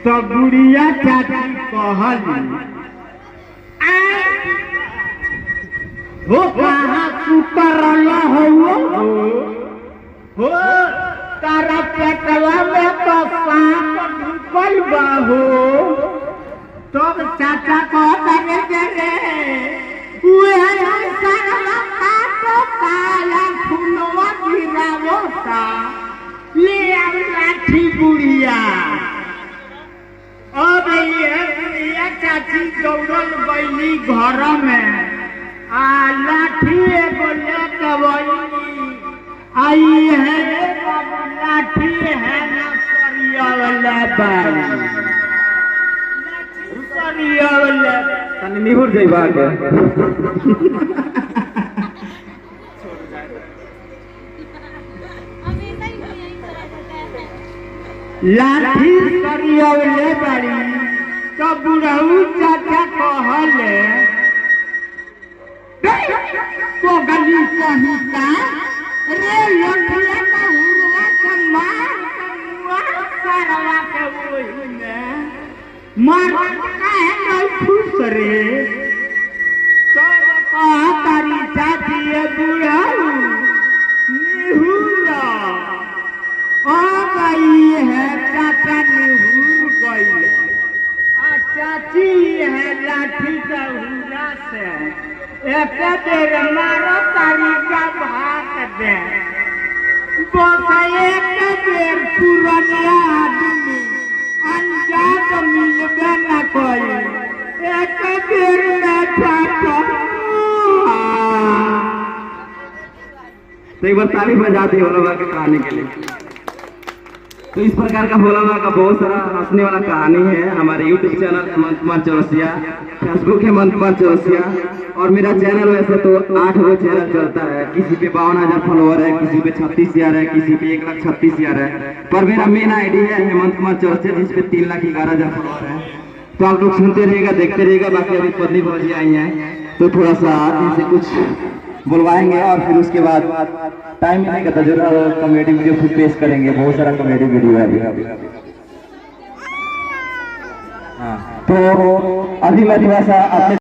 तो बुढ़िया चाची कहली हो कहाँ सुतर हो तारा पेटवा में तो सांप ढुकल बा हो। तब चाचा कहता रे काला फूलवा गिरावता ले लाठी बुढ़िया। अब ये बुढ़िया चाची दौड़ल गईली घर में आ लाठी एगो लेके वही आई है रे बाबू लाठी है ना सरियावले बाई सरियावले तने निहुर जइबा के लाठी सरियावले बाई तो बुढ़ऊ चाचा कहले तो गली कहता रे लठिया का हुआ का मार सरवा के वही में मार का है नहीं खुश रे। तो तारी चाची बुढ़ऊ निहुरा आ गई है चाचा निहुर गई आ चाची है लाठी का हुरा से एक देर मारो तारी का भाग दे बस एक देर पुरानिया आदमी अनजात मिलबे न कोई एक देर में चाचा। तो एक बार ताली बजाते हो लोगों के कहानी के लिए। तो इस प्रकार का भोला बाबा का बहुत सारा हंसने वाला कहानी है। हमारे YouTube channel Hemant Kumar Chaurasia, Facebook Hemant Kumar Chaurasia और मेरा चैनल वैसे तो 8 गो चैनल चलता है। किसी पे 52,000 फॉलोअर है, किसी पे 36,000 है, किसी पे 1,36,000 है। पर मेरा मेन आईडी है हेमंत कुमार चौरसिया जिस पे 3,11,000 फॉलोअर है। तो आप लोग सुनते रहिएगा, देखते रहिएगा। बाकी अभी पत्नी भौजी आई हैं तो थोड़ा सा इनसे कुछ बुलवाएंगे और फिर उसके बाद टाइम मिलेगा तो जरूर कॉमेडी वीडियो खुद पेश करेंगे। बहुत सारा कॉमेडी वीडियो है अभी। हाँ, तो अभी मैं थोड़ा सा अपने